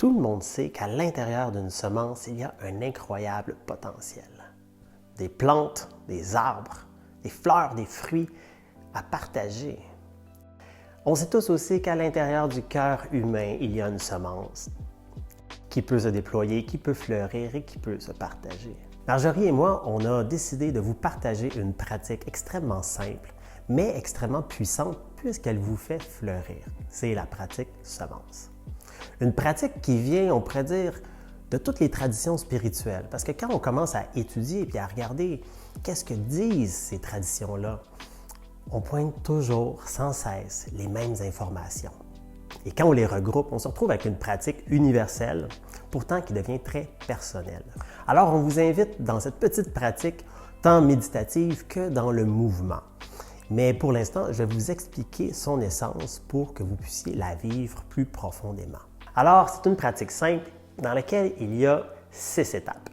Tout le monde sait qu'à l'intérieur d'une semence, il y a un incroyable potentiel. Des plantes, des arbres, des fleurs, des fruits à partager. On sait tous aussi qu'à l'intérieur du cœur humain, il y a une semence qui peut se déployer, qui peut fleurir et qui peut se partager. Marjorie et moi, on a décidé de vous partager une pratique extrêmement simple, mais extrêmement puissante puisqu'elle vous fait fleurir. C'est la pratique semence. Une pratique qui vient, on pourrait dire, de toutes les traditions spirituelles. Parce que quand on commence à étudier et à regarder qu'est-ce que disent ces traditions-là, on pointe toujours, sans cesse, les mêmes informations. Et quand on les regroupe, on se retrouve avec une pratique universelle, pourtant qui devient très personnelle. Alors, on vous invite dans cette petite pratique, tant méditative que dans le mouvement. Mais pour l'instant, je vais vous expliquer son essence pour que vous puissiez la vivre plus profondément. Alors, c'est une pratique simple dans laquelle il y a 6 étapes.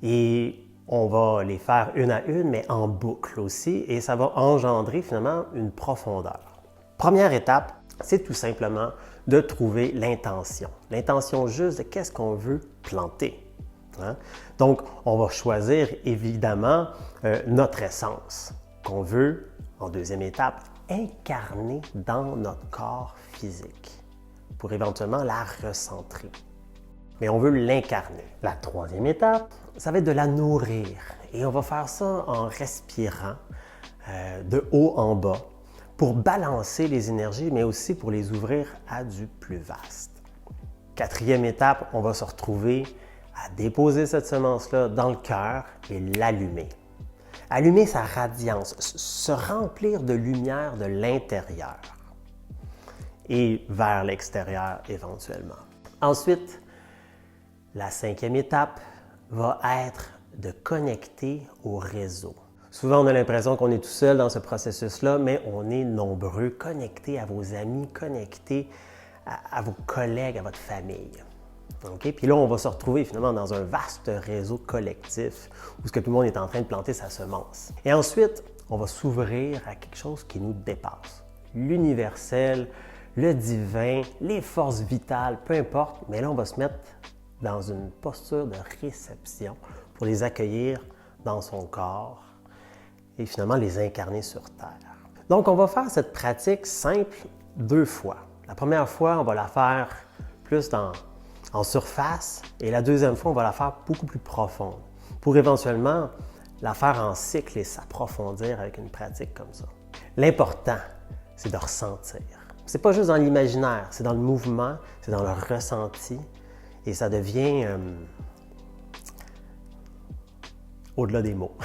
Et on va les faire une à une, mais en boucle aussi, et ça va engendrer finalement une profondeur. Première étape, c'est tout simplement de trouver l'intention. L'intention juste de qu'est-ce qu'on veut planter. Donc, on va choisir évidemment notre essence qu'on veut, en deuxième étape, incarner dans notre corps physique pour éventuellement la recentrer. Mais on veut l'incarner. La troisième étape, ça va être de la nourrir. Et on va faire ça en respirant de haut en bas pour balancer les énergies, mais aussi pour les ouvrir à du plus vaste. Quatrième étape, on va se retrouver à déposer cette semence-là dans le cœur et l'allumer. Allumer sa radiance, se remplir de lumière de l'intérieur et vers l'extérieur éventuellement. Ensuite, la cinquième étape va être de connecter au réseau. Souvent, on a l'impression qu'on est tout seul dans ce processus-là, mais on est nombreux. Connectés à vos amis, connectés à vos collègues, à votre famille. Okay? Puis là, on va se retrouver finalement dans un vaste réseau collectif où tout le monde est en train de planter sa semence. Et ensuite, on va s'ouvrir à quelque chose qui nous dépasse. L'universel, le divin, les forces vitales, peu importe, mais là, on va se mettre dans une posture de réception pour les accueillir dans son corps et finalement les incarner sur Terre. Donc, on va faire cette pratique simple 2 fois. La première fois, on va la faire plus en surface et la deuxième fois, on va la faire beaucoup plus profonde pour éventuellement la faire en cycle et s'approfondir avec une pratique comme ça. L'important, c'est de ressentir. C'est pas juste dans l'imaginaire, c'est dans le mouvement, c'est dans le ressenti et ça devient au-delà des mots.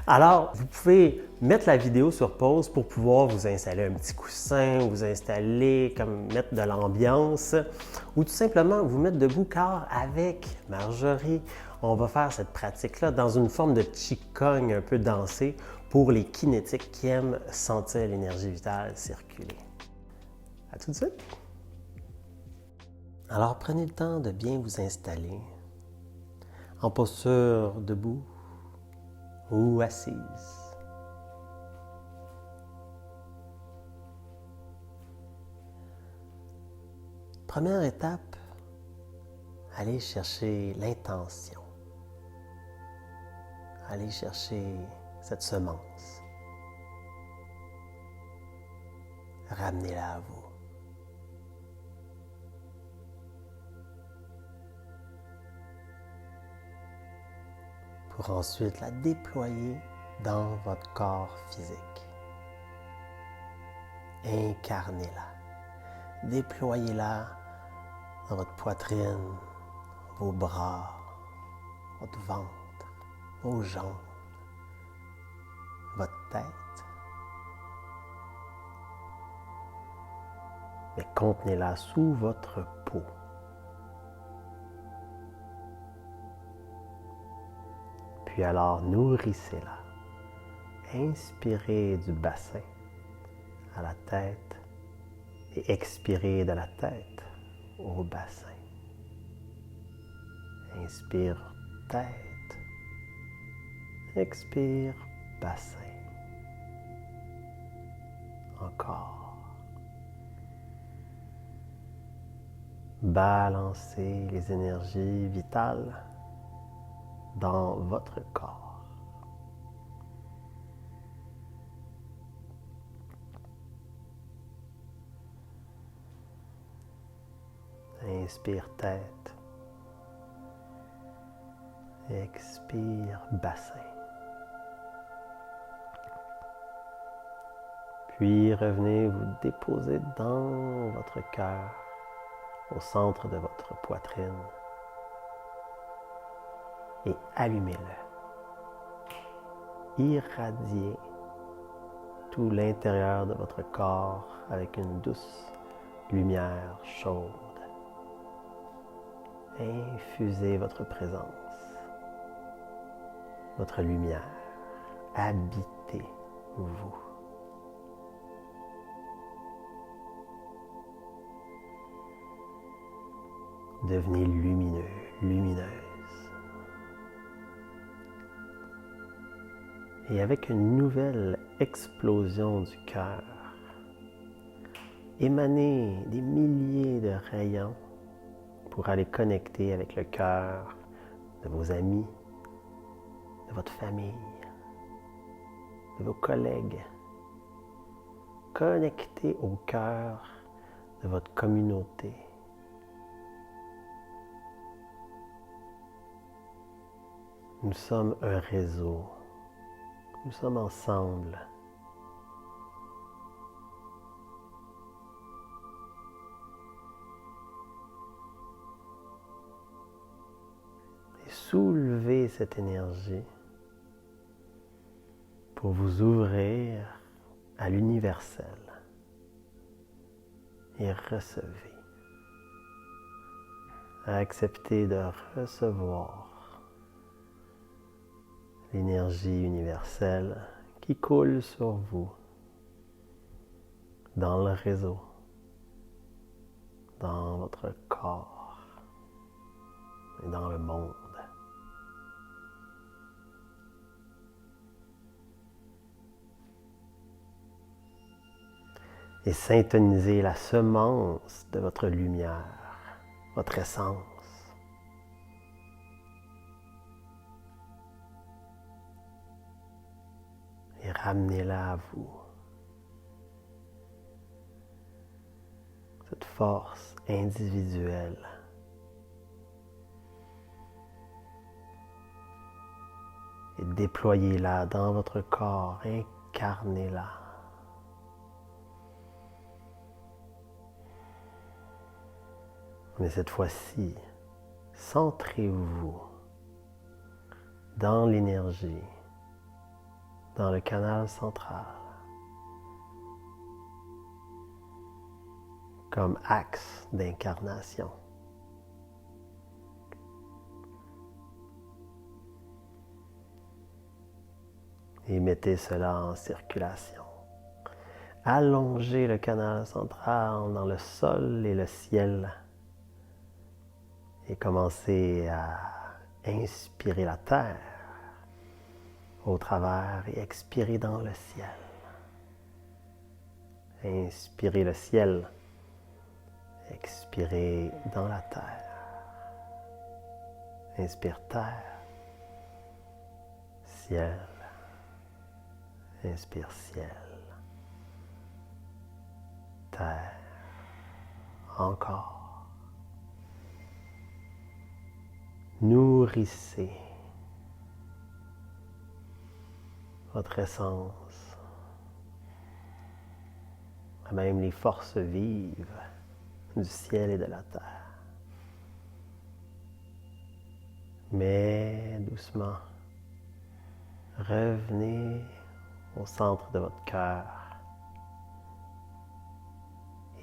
Alors, vous pouvez mettre la vidéo sur pause pour pouvoir vous installer un petit coussin, vous installer, mettre de l'ambiance ou tout simplement vous mettre debout car avec Marjorie, on va faire cette pratique-là dans une forme de qigong un peu dansé pour les kinétiques qui aiment sentir l'énergie vitale circuler. À tout de suite! Alors, prenez le temps de bien vous installer en posture debout ou assise. Première étape, allez chercher l'intention. Allez chercher cette semence. Ramenez-la à vous. Pour ensuite la déployer dans votre corps physique. Incarnez-la. Déployez-la dans votre poitrine, vos bras, votre ventre, vos jambes, votre tête. Mais contenez-la sous votre peau. Puis alors, nourrissez-la. Inspirez du bassin à la tête et expirez de la tête au bassin. Inspire tête, expire bassin. Encore. Balancez les énergies vitales dans votre corps. Inspire tête. Expire bassin. Puis revenez vous déposer dans votre cœur, au centre de votre poitrine, et allumez-le. Irradiez tout l'intérieur de votre corps avec une douce lumière chaude. Infusez votre présence, votre lumière. Habitez-vous. Devenez lumineux, lumineuse. Et avec une nouvelle explosion du cœur, émanez des milliers de rayons pour aller connecter avec le cœur de vos amis, de votre famille, de vos collègues. Connectez au cœur de votre communauté. Nous sommes un réseau. Nous sommes ensemble. Et soulevez cette énergie pour vous ouvrir à l'universel et recevez. Acceptez de recevoir l'énergie universelle qui coule sur vous, dans le réseau, dans votre corps et dans le monde. Et syntonisez la semence de votre lumière, votre essence. Et ramenez-la à vous. Cette force individuelle. Et déployez-la dans votre corps, incarnez-la. Mais cette fois-ci, centrez-vous dans l'énergie, dans le canal central, comme axe d'incarnation. Et mettez cela en circulation. Allongez le canal central dans le sol et le ciel. Et commencez à inspirer la terre au travers et expirer dans le ciel. Inspirez le ciel, expirez dans la terre. Inspire terre, ciel, inspire ciel, terre, encore. Nourrissez votre essence, même les forces vives du ciel et de la terre. Mais doucement, revenez au centre de votre cœur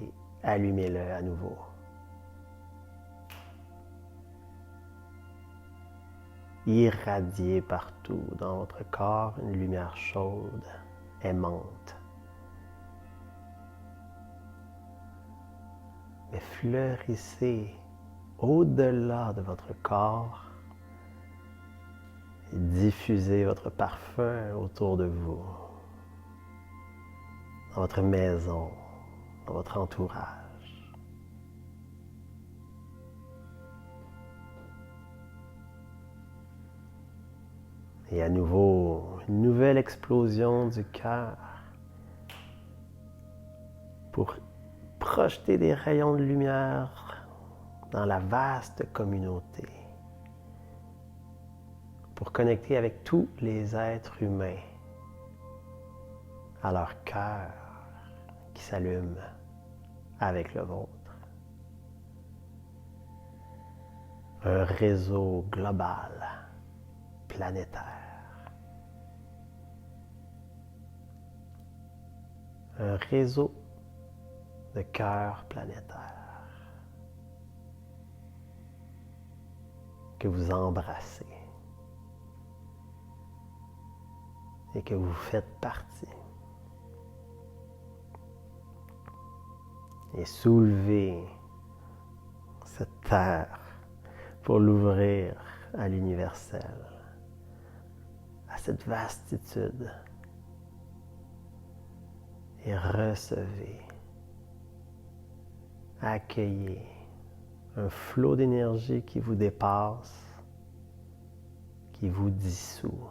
et allumez-le à nouveau. Irradiez partout dans votre corps une lumière chaude, aimante. Mais fleurissez au-delà de votre corps et diffusez votre parfum autour de vous, dans votre maison, dans votre entourage. Et à nouveau, une nouvelle explosion du cœur pour projeter des rayons de lumière dans la vaste communauté, pour connecter avec tous les êtres humains à leur cœur qui s'allume avec le vôtre. Un réseau global, planétaire. Un réseau de cœurs planétaires que vous embrassez et que vous faites partie. Et soulevez cette terre pour l'ouvrir à l'universel, à cette vastitude. Et recevez, accueillez un flot d'énergie qui vous dépasse, qui vous dissout,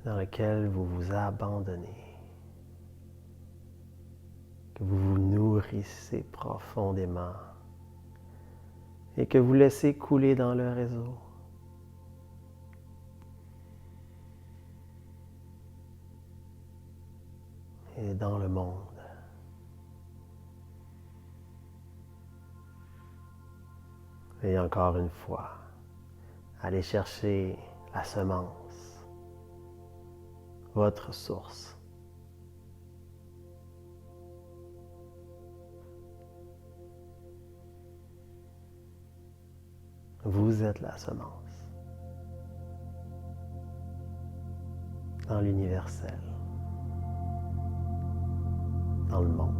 dans lequel vous vous abandonnez, que vous vous nourrissez profondément et que vous laissez couler dans le réseau. Et dans le monde. Et encore une fois, allez chercher la semence, votre source. Vous êtes la semence dans l'universel. Dans le monde.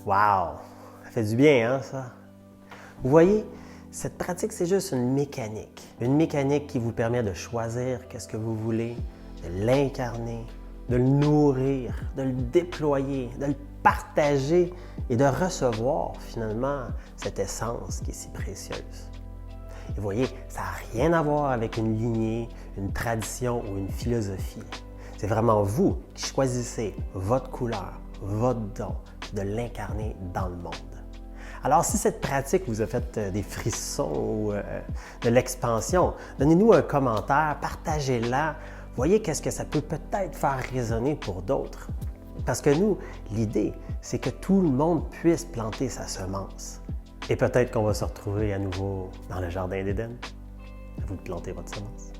Wow! Ça fait du bien, hein, ça? Vous voyez, cette pratique, c'est juste une mécanique. Une mécanique qui vous permet de choisir qu'est-ce que vous voulez, de l'incarner, de le nourrir, de le déployer, de le partager et de recevoir finalement cette essence qui est si précieuse. Et vous voyez, ça n'a rien à voir avec une lignée, une tradition ou une philosophie. C'est vraiment vous qui choisissez votre couleur, votre don, de l'incarner dans le monde. Alors, si cette pratique vous a fait des frissons ou de l'expansion, donnez-nous un commentaire, partagez-la. Voyez qu'est-ce que ça peut peut-être faire résonner pour d'autres. Parce que nous, l'idée, c'est que tout le monde puisse planter sa semence. Et peut-être qu'on va se retrouver à nouveau dans le jardin d'Éden. À vous de planter votre semence.